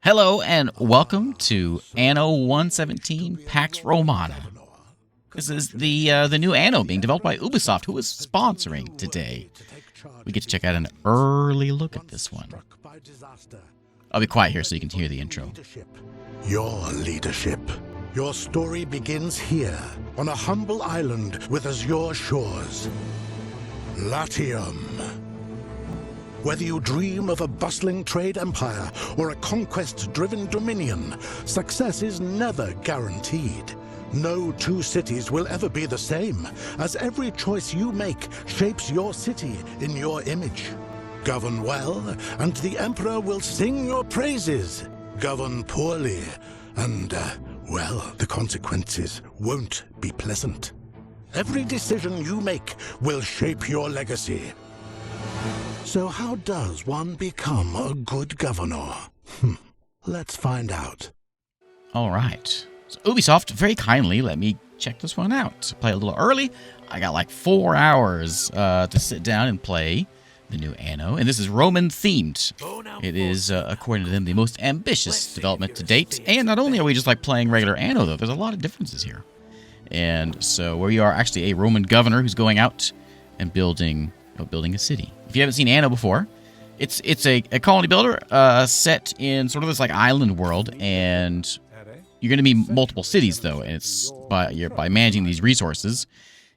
Hello and welcome to Anno 117 Pax Romana. This is the new Anno being developed by Ubisoft, who is sponsoring today. We get to check out an early look at this one. I'll be quiet here so you can hear the intro. Your leadership. Your story begins here, on a humble island with azure shores. Latium. Whether you dream of a bustling trade empire or a conquest-driven dominion, success is never guaranteed. No two cities will ever be the same, as every choice you make shapes your city in your image. Govern well, and the Emperor will sing your praises. Govern poorly, and, well, the consequences won't be pleasant. Every decision you make will shape your legacy. So how does one become a good governor? Let's find out. All right. So Ubisoft very kindly let me check this one out. Play a little early. I got like 4 hours to sit down and play the new Anno, and this is Roman themed. It is, according to them, the most ambitious development to date. And not only are we just like playing regular Anno, though, there's a lot of differences here. And so we are actually a Roman governor who's going out and building a city. If you haven't seen Anno before, it's a colony builder set in sort of this like island world, and you're going to be multiple cities though, and it's by managing these resources.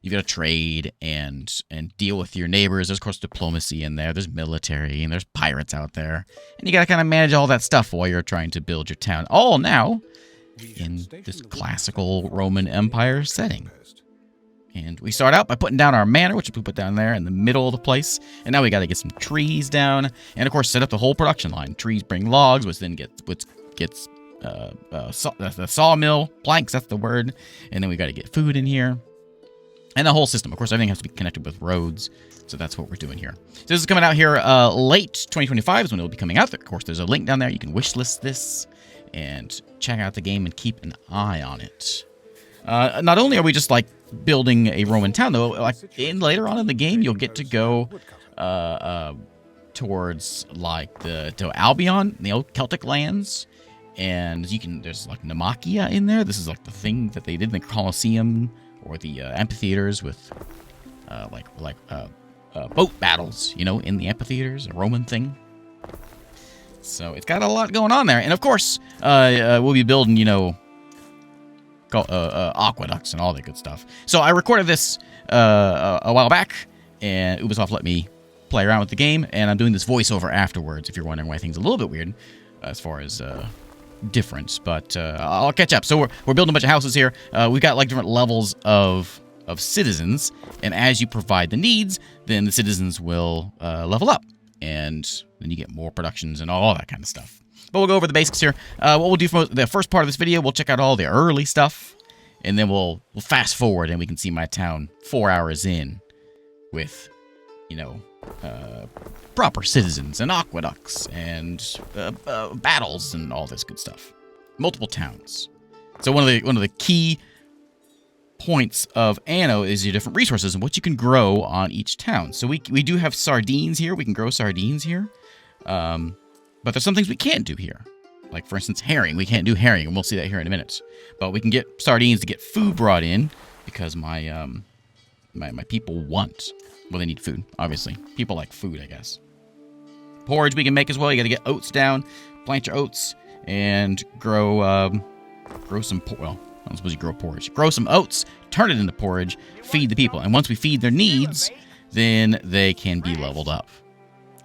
You've got to trade and deal with your neighbors. There's of course diplomacy in there. There's military and there's pirates out there, and you got to kind of manage all that stuff while you're trying to build your town. All now in this classical Roman Empire setting. And we start out by putting down our manor, which we put down there in the middle of the place. And now we got to get some trees down, and of course set up the whole production line. Trees bring logs, which then gets the sawmill, planks. That's the word. And then we got to get food in here, and the whole system. Of course, everything has to be connected with roads. So that's what we're doing here. So this is coming out here late 2025 is when it'll be coming out. Of course, there's a link down there. You can wishlist this and check out the game and keep an eye on it. Not only are we just like building a Roman town, though, like later on in the game, you'll get to go towards like to Albion, the old Celtic lands, and there's like Naumachia in there. This is like the thing that they did in the Colosseum or the amphitheaters with boat battles, in the amphitheaters, a Roman thing. So it's got a lot going on there, and of course, we'll be building, aqueducts and all that good stuff. So I recorded this a while back, and Ubisoft let me play around with the game, and I'm doing this voiceover afterwards, if you're wondering why things are a little bit weird as far as difference, but I'll catch up. So we're building a bunch of houses here. We've got like different levels of citizens, and as you provide the needs, then the citizens will level up, and then you get more productions and all that kind of stuff. But we'll go over the basics here. What we'll do for the first part of this video, we'll check out all the early stuff, and then we'll fast forward, and we can see my town 4 hours in with, proper citizens and aqueducts and battles and all this good stuff. Multiple towns. So one of the key points of Anno is your different resources and what you can grow on each town. So we do have sardines here. We can grow sardines here. But there's some things we can't do here. Like, for instance, herring. We can't do herring, and we'll see that here in a minute. But we can get sardines to get food brought in because my people want... Well, they need food, obviously. People like food, I guess. Porridge we can make as well. You got to get oats down, plant your oats, and grow some... Well, I don't suppose you grow porridge. Grow some oats, turn it into porridge, feed the people. And once we feed their needs, then they can be leveled up.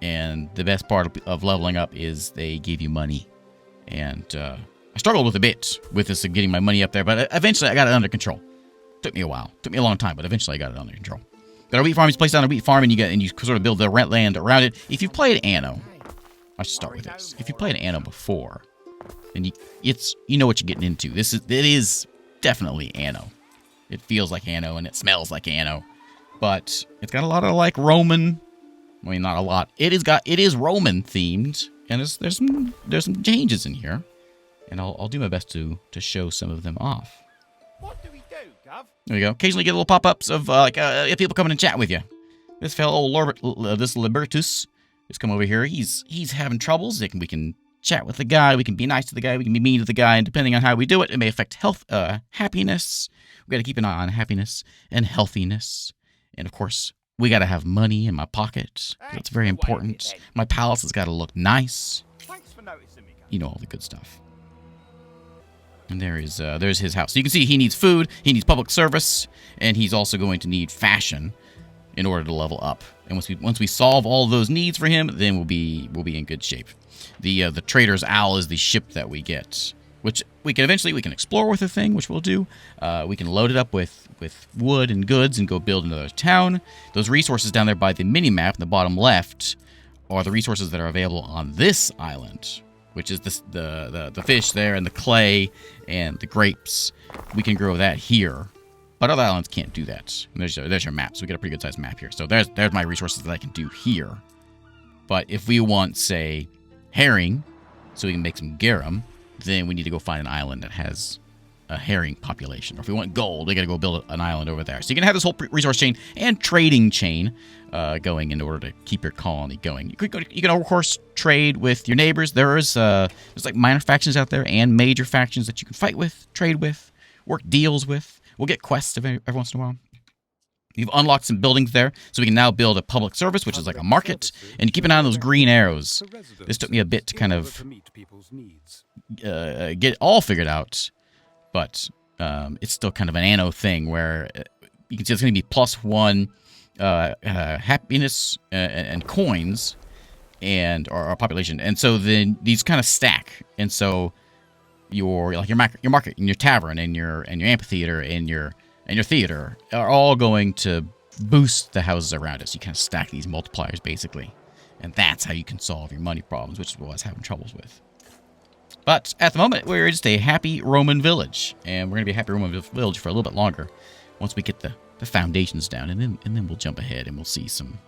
And the best part of leveling up is they give you money. And I struggled with a bit with this getting my money up there, but eventually I got it under control. Took me a while. Took me a long time, but eventually I got it under control. Got a wheat farm. You place down a wheat farm, and you sort of build the rent land around it. If you've played Anno, I should start with this. If you played Anno before, then you know what you're getting into. It is definitely Anno. It feels like Anno, and it smells like Anno. But it's got a lot of like Roman... I mean, not a lot. It is Roman themed, and there's some changes in here, and I'll do my best to show some of them off. What do we do, Gov? There we go. Occasionally get little pop-ups of people coming and chat with you. This fellow, this Libertus, has come over here. He's having troubles. We can chat with the guy. We can be nice to the guy. We can be mean to the guy. And depending on how we do it, it may affect health, happiness. We got to keep an eye on happiness and healthiness. And of course, we got to have money in my pocket. That's very important. My palace has got to look nice. Thanks for noticing me, Gav. You know, all the good stuff. And there's his house. So you can see he needs food, he needs public service, and he's also going to need fashion in order to level up. And once we solve all those needs for him, then we'll be in good shape. The Trader's Owl is the ship that we get, which we can explore with the thing, which we'll do. We can load it up with wood and goods and go build another town. Those resources down there by the mini-map in the bottom left are the resources that are available on this island, which is the fish there and the clay and the grapes. We can grow that here, but other islands can't do that. And there's your map, so we get a pretty good sized map here. So there's my resources that I can do here. But if we want, say, herring, so we can make some garum, then we need to go find an island that has a herring population. Or if we want gold, we got to go build an island over there. So you can have this whole resource chain and trading chain going in order to keep your colony going. You can of course trade with your neighbors. There's like minor factions out there and major factions that you can fight with, trade with, work deals with. We'll get quests every once in a while. You've unlocked some buildings there, so we can now build a public service, which is like a market, and you keep an eye on those green arrows. This took me a bit to kind of get it all figured out, but it's still kind of an Anno thing where you can see it's going to be +1 happiness and coins and our population, and so then these kind of stack, and so your market and your tavern and your amphitheater and your theater are all going to boost the houses around us. You kind of stack these multipliers, basically. And that's how you can solve your money problems, which is what I was having troubles with. But at the moment, we're just a happy Roman village. And we're going to be a happy Roman village for a little bit longer once we get the foundations down. And then we'll jump ahead and we'll see some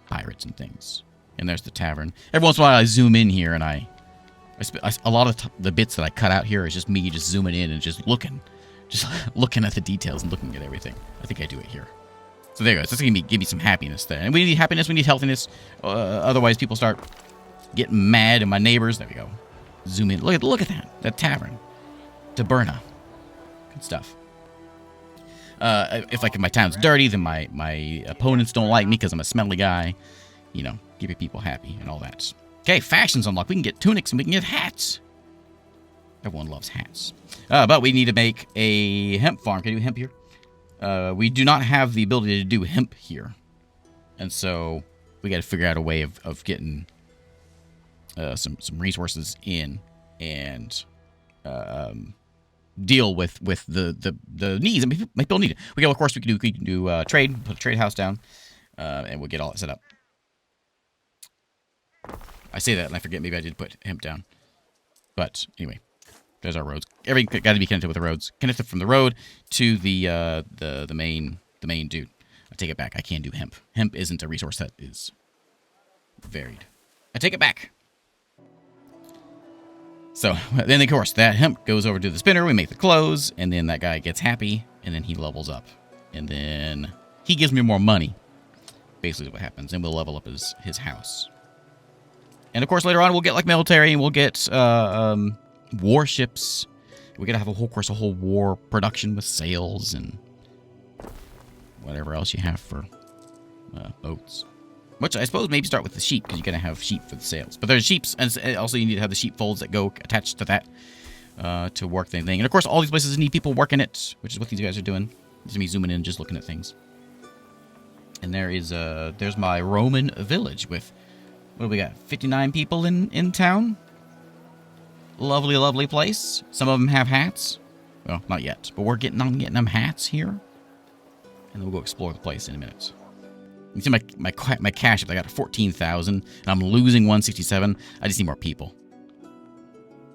pirates and things. And there's the tavern. Every once in a while, I zoom in here, and a lot of the bits that I cut out here is just me just zooming in and just looking at the details and looking at everything. I think I do it here. So there you go. It's just going to give me some happiness there. And we need happiness. We need healthiness. Otherwise, people start getting mad at my neighbors. There we go. Zoom in. Look at that. That tavern. Taberna. Good stuff. If my town's dirty, then my opponents don't like me because I'm a smelly guy. You know, keep your people happy and all that. Okay, factions unlocked. We can get tunics and we can get hats. Everyone loves hats. But we need to make a hemp farm. Can I do hemp here? We do not have the ability to do hemp here. And so we got to figure out a way of getting some resources in and deal with the needs. I mean, people need it. Of course, we can do trade, put a trade house down, and we'll get all that set up. I say that and I forget maybe I did put hemp down. But anyway. There's our roads. Everything got to be connected with the roads. Connected from the road to the main dude. I take it back. I can't do hemp. Hemp isn't a resource that is varied. I take it back. So then, of course, that hemp goes over to the spinner. We make the clothes, and then that guy gets happy, and then he levels up, and then he gives me more money. Basically, what happens, and we'll level up his house. And of course, later on, we'll get like military, and we'll get warships. We gotta have a whole war production with sails and whatever else you have for boats. Which I suppose maybe start with the sheep, because you're gonna have sheep for the sails. But there's sheeps, and also you need to have the sheepfolds that go attached to that to work the thing. And of course, all these places need people working it, which is what these guys are doing. This is me zooming in, just looking at things. And there's my Roman village with, what do we got? 59 people in town. Lovely, lovely place. Some of them have hats. Well, not yet, but we're getting them hats here. And then we'll go explore the place in a minute. You see my cash up. I got 14,000, and I'm losing 167. I just need more people.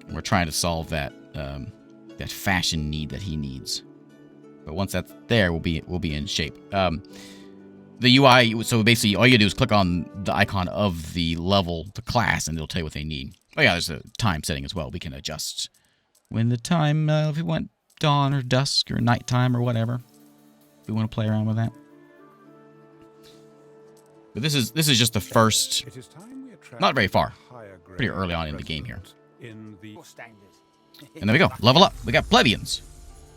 And we're trying to solve that fashion need that he needs. But once that's there, we'll be in shape. The UI. So basically, all you do is click on the icon of the level, the class, and it'll tell you what they need. Oh yeah, there's a time setting as well. We can adjust when the time, if we want dawn or dusk or nighttime or whatever. If we want to play around with that. But this is just the first, not very far. pretty early on in the game here. In the And there we go. Level up. We got plebeians.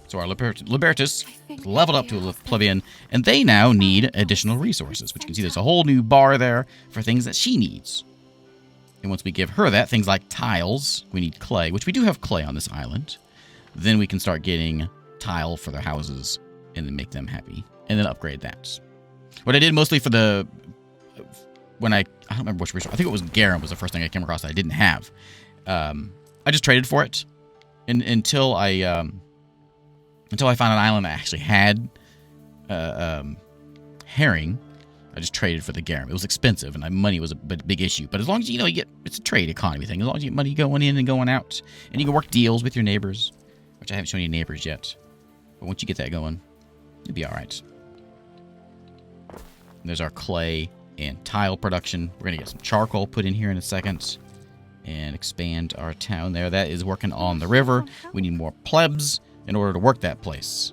So our Libertus leveled up to a plebeian, and they now need additional resources, which you can see there's a whole new bar there for things that she needs. And once we give her that, things like tiles, we need clay, which we do have clay on this island. Then we can start getting tile for their houses and then make them happy, and then upgrade that. What I did mostly for the... I don't remember which resource. I think it was garum was the first thing I came across that I didn't have. I just traded for it until I found an island that actually had herring. I just traded for the garum. It was expensive, and money was a big issue. But as long as you get, it's a trade economy thing. As long as you get money going in and going out, and you can work deals with your neighbors, which I haven't shown you neighbors yet. But once you get that going, you'll be all right. And there's our clay and tile production. We're gonna get some charcoal put in here in a second, and expand our town there. That is working on the river. We need more plebs in order to work that place.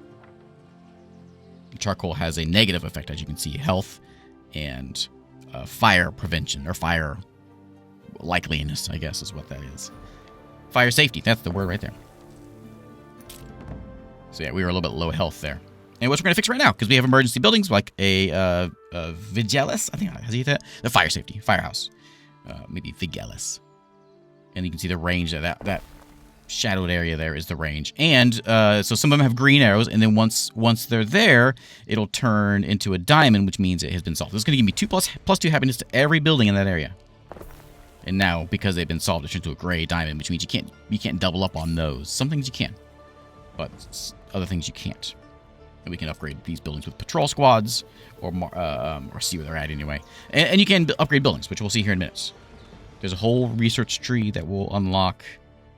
Charcoal has a negative effect, as you can see, health and fire prevention, or fire likeliness, I guess is what that is. Fire safety, that's the word right there. So yeah, we were a little bit low health there. And what we're going to fix right now, because we have emergency buildings like a Vigilis, I think, how do you say that? The fire safety, firehouse. Maybe Vigilis. And you can see the range there, that shadowed area there is the range. And so some of them have green arrows, and then once they're there, it'll turn into a diamond, which means it has been solved. This is going to give me 2 plus 2 happiness to every building in that area. And now, because they've been solved, it turns into a gray diamond, which means you can't double up on those. Some things you can, but other things you can't. And we can upgrade these buildings with patrol squads, or see where they're at anyway. And you can upgrade buildings, which we'll see here in minutes. There's a whole research tree that will unlock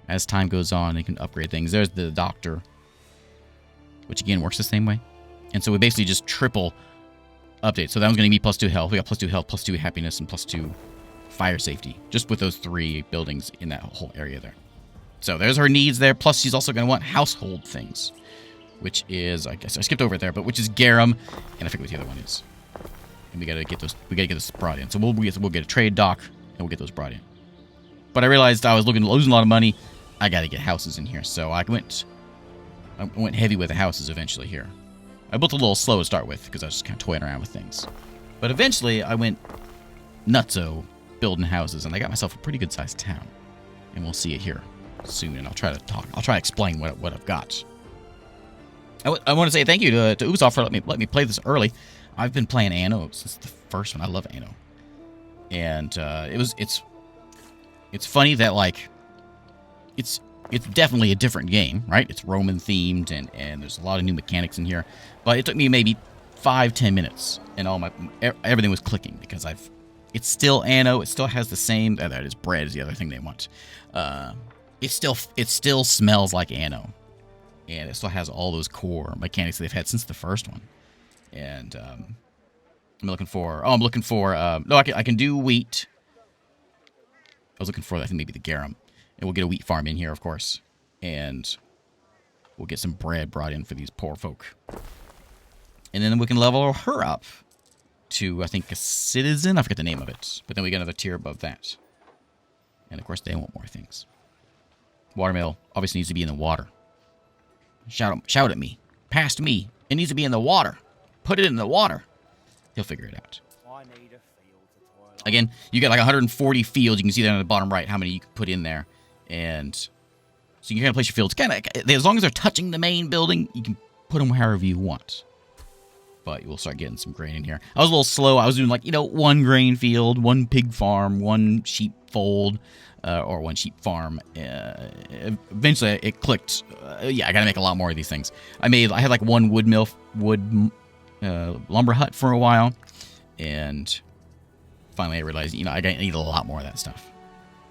as time goes on. You can upgrade things. There's the doctor, which again works the same way. And so we basically just triple update. So that one's going to be plus 2 health. We got plus 2 health, plus 2 happiness, and plus 2 fire safety. Just with those 3 buildings in that whole area there. So there's her needs there. Plus she's also going to want household things, which is, I guess I skipped over it there, but which is garum, and I forget what the other one is. And we gotta get those. We gotta get this brought in. So we'll get a trade dock, and we'll get those brought in. But I realized I was losing a lot of money. I gotta get houses in here, so I went heavy with the houses eventually here. I built a little slow to start with because I was just kind of toying around with things. But eventually I went nutso building houses, and I got myself a pretty good sized town. And we'll see it here soon, and I'll try to explain what I've got. I want to say thank you to Ubisoft for letting me play this early. I've been playing Anno since the first one. I love Anno, and it's funny that like it's definitely a different game, right? It's Roman themed, and there's a lot of new mechanics in here. But it took me maybe 5-10 minutes, and everything was clicking because it's still Anno. It still has the same. That is bread is the other thing they want. It still smells like Anno. And it still has all those core mechanics that they've had since the first one. And I'm looking for... no, I can do wheat. I was looking for, I think, maybe the garum. And we'll get a wheat farm in here, of course. And we'll get some bread brought in for these poor folk. And then we can level her up to, I think, a citizen. I forget the name of it. But then we get another tier above that. And, of course, they want more things. Watermill obviously needs to be in the water. Shout at me. Past me. It needs to be in the water. Put it in the water. He'll figure it out. I need a field to toil on. Again, you got like 140 fields. You can see that on the bottom right, how many you can put in there. And so you can place your fields. As long as they're touching the main building, you can put them however you want. But we'll start getting some grain in here. I was a little slow. I was doing 1 grain field, 1 pig farm, 1 sheep fold, or 1 sheep farm. Eventually, it clicked. I gotta make a lot more of these things. I had like 1 wood lumber hut for a while, and finally I realized, I need a lot more of that stuff.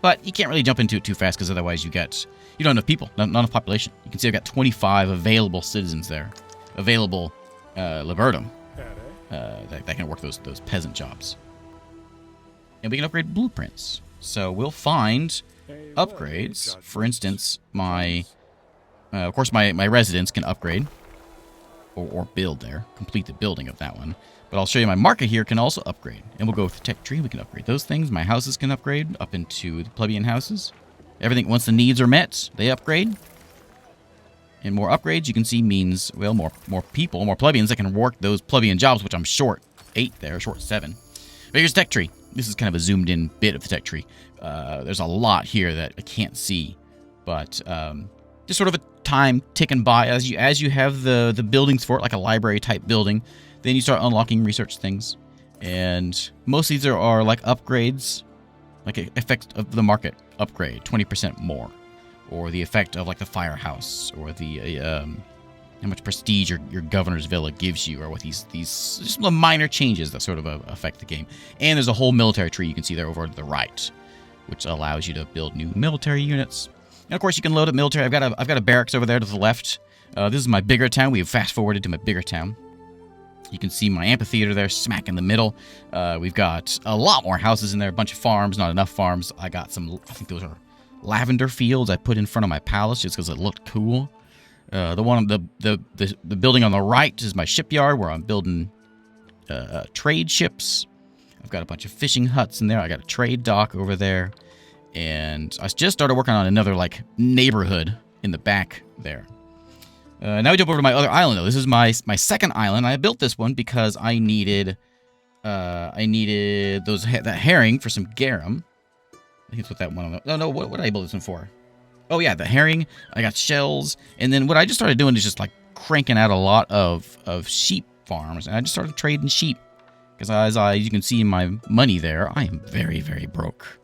But you can't really jump into it too fast because otherwise you don't have enough people, not enough population. You can see I've got 25 available citizens there, available libertum that can work those peasant jobs, and we can upgrade blueprints. So we'll find upgrades. For instance, of course, my residence can upgrade or build there, complete the building of that one. But I'll show you my market here can also upgrade. And we'll go with the tech tree. We can upgrade those things. My houses can upgrade up into the plebeian houses. Everything, once the needs are met, they upgrade. And more upgrades, you can see, means, well, more people, more plebeians that can work those plebeian jobs, which I'm short 8 there, short 7. But here's tech tree. This is kind of a zoomed in bit of the tech tree. There's a lot here that I can't see. But just sort of a time ticking by as you have the buildings for it, like a library type building. Then you start unlocking research things. And most of these are like upgrades, like effect of the market upgrade, 20% more. Or the effect of like the firehouse, or the how much prestige your governor's villa gives you, or what these just minor changes that sort of affect the game. And there's a whole military tree you can see there over to the right, which allows you to build new military units. And of course, you can load up military. I've got a barracks over there to the left. This is my bigger town. We have fast forwarded to my bigger town. You can see my amphitheater there, smack in the middle. We've got a lot more houses in there, a bunch of farms, not enough farms. I got some, I think those are lavender fields I put in front of my palace just because it looked cool. The building on the right is my shipyard where I'm building trade ships. I've got a bunch of fishing huts in there. I got a trade dock over there. And I just started working on another like neighborhood in the back there. Now we jump over to my other island though. This is my second island. I built this one because I needed that herring for some garum. I think that's what that one. No. What did I build this one for? Oh yeah, the herring. I got shells, and then what I just started doing is just like cranking out a lot of sheep farms, and I just started trading sheep because as you can see in my money there, I am very, very broke.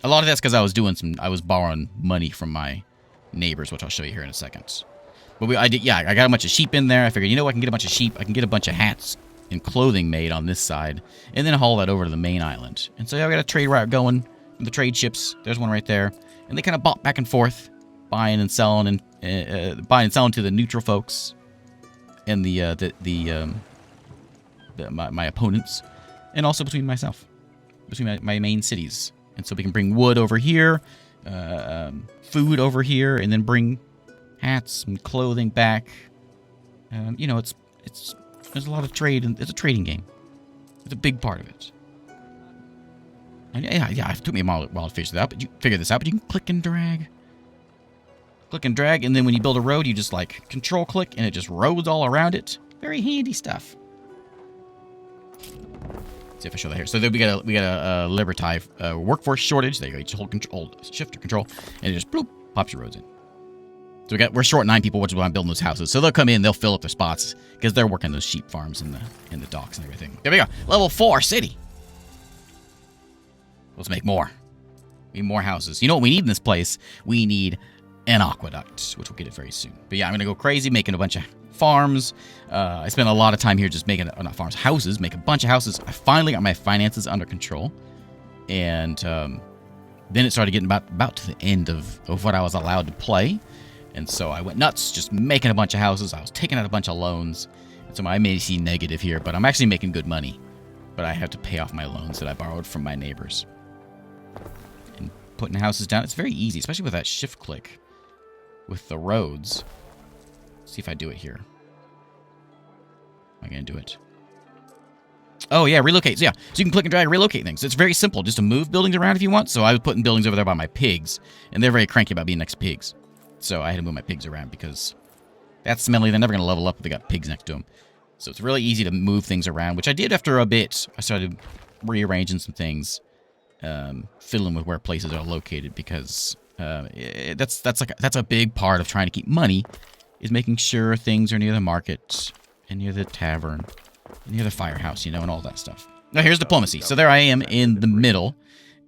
A lot of that's because I was borrowing money from my neighbors, which I'll show you here in a second. But I got a bunch of sheep in there. I figured, I can get a bunch of sheep. I can get a bunch of hats and clothing made on this side, and then haul that over to the main island. And so I got a trade route going. The trade ships, there's one right there, and they kind of bop back and forth, buying and selling to the neutral folks and my opponents, and also between myself, between my main cities. And so we can bring wood over here, food over here, and then bring hats and clothing back. There's a lot of trade, and it's a trading game. It's a big part of it. And yeah, it took me a while to figure this out, but you can click and drag. Click and drag, and then when you build a road, you just like control click, and it just roads all around it. Very handy stuff. Let's see if I show that here. So then we got a Liberty workforce shortage. There you go. You just hold shift or control, and it just bloop, pops your roads in. So we're short 9 people, which is why I'm building those houses. So they'll come in, they'll fill up their spots because they're working those sheep farms in the docks and everything. There we go. Level 4 city. Let's make more. We need more houses. You know what we need in this place? We need an aqueduct, which we'll get it very soon. But yeah, I'm going to go crazy making a bunch of farms. I spent a lot of time here just making, not farms, houses, make a bunch of houses. I finally got my finances under control. And then it started getting about to the end of what I was allowed to play. And so I went nuts just making a bunch of houses. I was taking out a bunch of loans. And so I may see negative here, but I'm actually making good money. But I have to pay off my loans that I borrowed from my neighbors. And putting houses down, it's very easy, especially with that shift click with the roads. Let's see if I do it here. Am I going to do it? Oh, yeah, relocate. So, yeah, so you can click and drag and relocate things. It's very simple just to move buildings around if you want. So I was putting buildings over there by my pigs, and they're very cranky about being next to pigs. So I had to move my pigs around because that's smelly. They're never going to level up if they got pigs next to them. So it's really easy to move things around, which I did after a bit. I started rearranging some things, fiddling with where places are located because that's a big part of trying to keep money is making sure things are near the market and near the tavern and near the firehouse, and all that stuff. Now here's diplomacy. So there I am in the middle,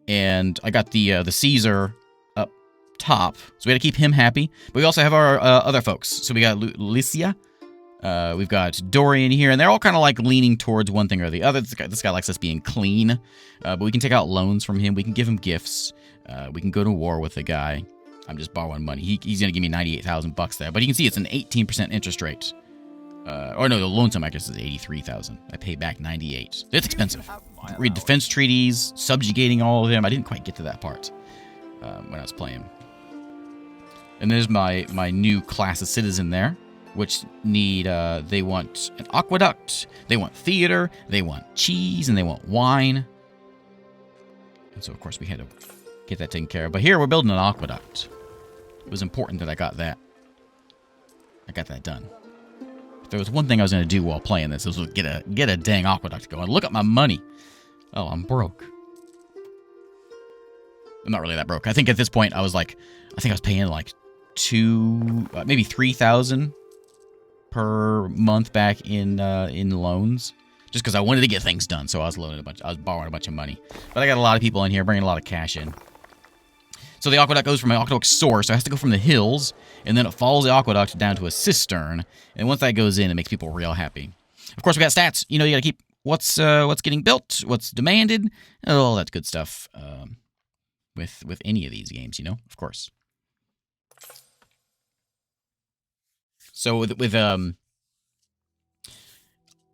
and I got the Caesar up top. So we got to keep him happy. But we also have our other folks. So we got Lycia. We've got Dorian here, and they're all kind of like leaning towards one thing or the other. This guy likes us being clean, but we can take out loans from him. We can give him gifts. We can go to war with the guy. I'm just borrowing money. He's going to give me 98,000 bucks there, but you can see it's an 18% interest rate. Or no, the loan sum I guess is 83,000. I pay back 98. It's expensive. Read defense treaties, subjugating all of them. I didn't quite get to that part when I was playing. And there's my new class of citizen there. which need, they want an aqueduct, they want theater, they want cheese, and they want wine. And so, of course, we had to get that taken care of. But here, we're building an aqueduct. It was important that I got that. I got that done. If there was one thing I was going to do while playing this, it was get a dang aqueduct going. Look at my money. Oh, I'm broke. I'm not really that broke. I think at this point, I was paying like maybe 3,000 per month back in loans, just because I wanted to get things done. So I was borrowing a bunch of money. But I got a lot of people in here bringing a lot of cash in. So the aqueduct goes from an aqueduct source, so it has to go from the hills, and then it follows the aqueduct down to a cistern. And once that goes in, it makes people real happy. Of course, we got stats. You know, you got to keep what's getting built, what's demanded, all that good stuff. With any of these games, you know, of course. So with I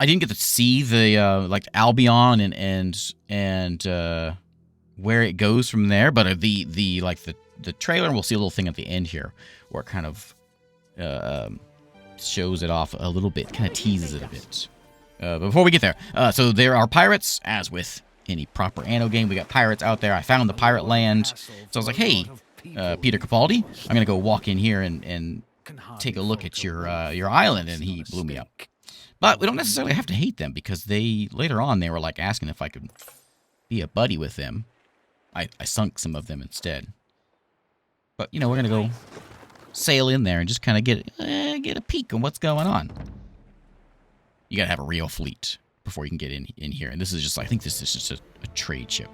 didn't get to see the like Albion and where it goes from there, but the trailer, we'll see a little thing at the end here where it kind of shows it off a little bit, kind of teases it a bit. But before we get there, so there are pirates, as with any proper Anno game. We got pirates out there. I found the pirate land. So I was like, hey, Peter Capaldi, I'm going to go walk in here and take a look at your island. And he blew me up. But we don't necessarily have to hate them, because later on they were like asking if I could be a buddy with them. I sunk some of them instead. But, you know, we're going to go sail in there and just kind of get a peek on what's going on. You got to have a real fleet before you can get in here. And this is just, I think this is just a trade ship.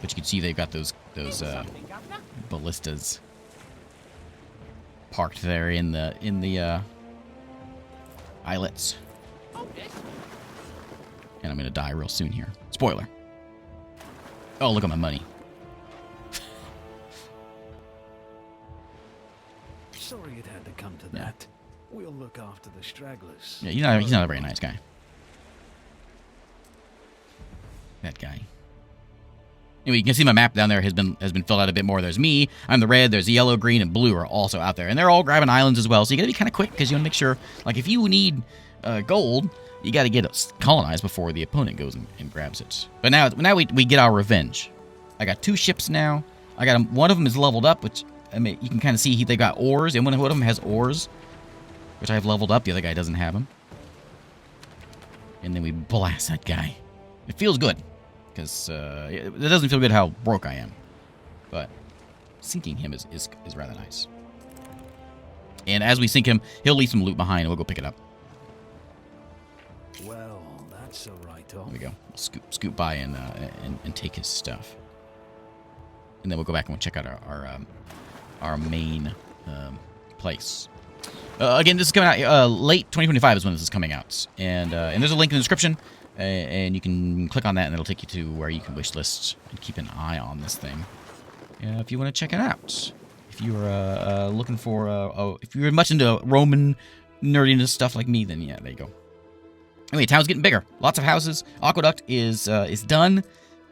But you can see they've got those ballistas parked there in the islets. And I'm gonna die real soon here. Spoiler. Oh, look at my money. Sorry it had to come to that. We'll look after the stragglers. Yeah, he's not a very nice guy. That guy. Anyway, you can see my map down there has been filled out a bit more. There's me, I'm the red, there's the yellow, green, and blue are also out there. And they're all grabbing islands as well, so you gotta be kind of quick, because you wanna make sure, like, if you need gold, you gotta get it colonized before the opponent goes and grabs it. But now we get our revenge. I got 2 ships now. I got them, one of them is leveled up, which, I mean, you can kind of see they got oars, and one of them has oars, which I've leveled up. The other guy doesn't have them. And then we blast that guy. It feels good, because it doesn't feel good how broke I am. But sinking him is rather nice. And as we sink him, he'll leave some loot behind, and we'll go pick it up. Well, that's a write-off. There we go. Scoot by and take his stuff. And then we'll go back and we'll check out our main place. Again, this is coming out late 2025 is when this is coming out, and there's a link in the description, and you can click on that, and it'll take you to where you can wish list and keep an eye on this thing if you want to check it out. If you're looking for, if you're much into Roman nerdiness stuff like me, then yeah, there you go. Anyway, town's getting bigger. Lots of houses. Aqueduct is done,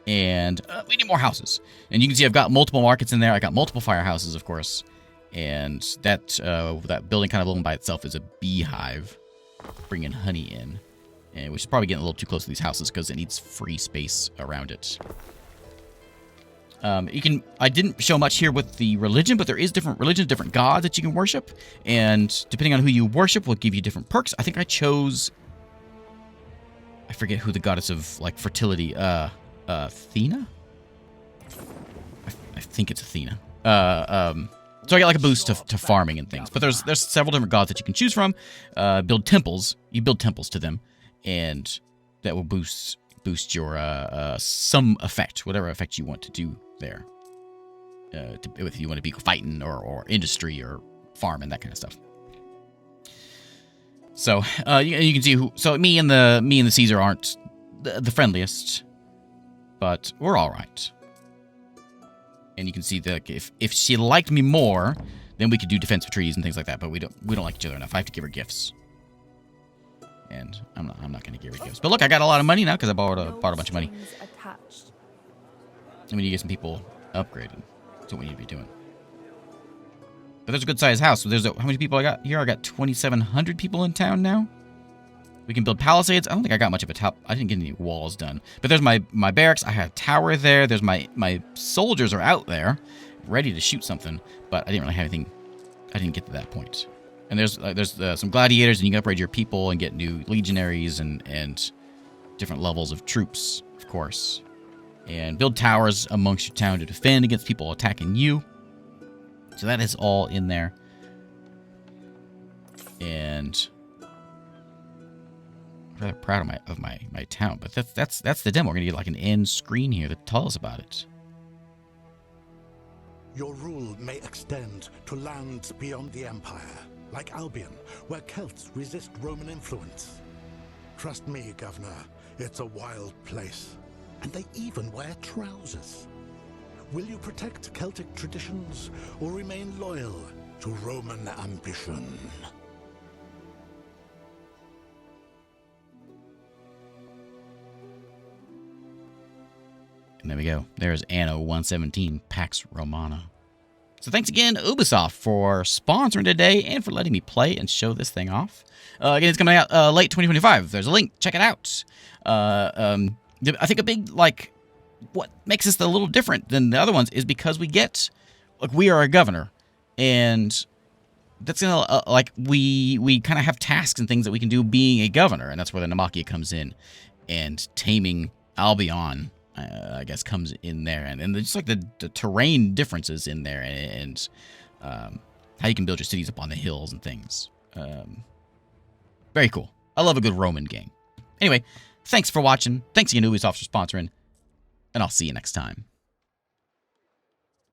and we need more houses. And you can see I've got multiple markets in there. I got multiple firehouses, of course. And that building kind of alone by itself is a beehive, bringing honey in, and which is probably getting a little too close to these houses because it needs free space around it. I didn't show much here with the religion, but there is different religions, different gods that you can worship, and depending on who you worship will give you different perks. I think I chose, I forget who the goddess of like fertility, Athena. I think it's Athena. So I got like a boost to farming and things. But there's several different gods that you can choose from. Build temples. You build temples to them, and that will boost your some effect, whatever effect you want to do there. If you want to be fighting or industry or farming, that kind of stuff. So you can see who. So me and the Caesar aren't the friendliest, but we're all right. And you can see that if she liked me more, then we could do defensive trees and things like that. But we don't like each other enough. I have to give her gifts, and I'm not going to give her gifts. But look, I got a lot of money now because I bought a bunch of money. And we need to get some people upgraded. That's what we need to be doing. But there's a good-sized house. So how many people I got here? I got 2,700 people in town now. We can build palisades. I don't think I got much of a top. I didn't get any walls done. But there's my barracks. I have a tower there. There's my soldiers are out there, ready to shoot something. But I didn't really have anything. I didn't get to that point. And there's some gladiators, and you can upgrade your people and get new legionaries and different levels of troops, of course. And build towers amongst your town to defend against people attacking you. So that is all in there. And I'm rather proud of my town, but that's the demo. We're gonna get like an end screen here that tells us about it. Your rule may extend to lands beyond the Empire, like Albion, where Celts resist Roman influence. Trust me, Governor, it's a wild place. And they even wear trousers. Will you protect Celtic traditions or remain loyal to Roman ambition? And there we go. There's Anno 117, Pax Romana. So thanks again, Ubisoft, for sponsoring today and for letting me play and show this thing off. Again, it's coming out late 2025. There's a link. Check it out. I think a big, like, what makes this a little different than the other ones is because we are a governor. And that's going to, we kind of have tasks and things that we can do being a governor. And that's where the Namakea comes in. And taming Albion, I guess, comes in there, and just like the terrain differences in there, and how you can build your cities up on the hills and things. Very cool. I love a good Roman game. Anyway, thanks for watching. Thanks again to Ubisoft for sponsoring, and I'll see you next time.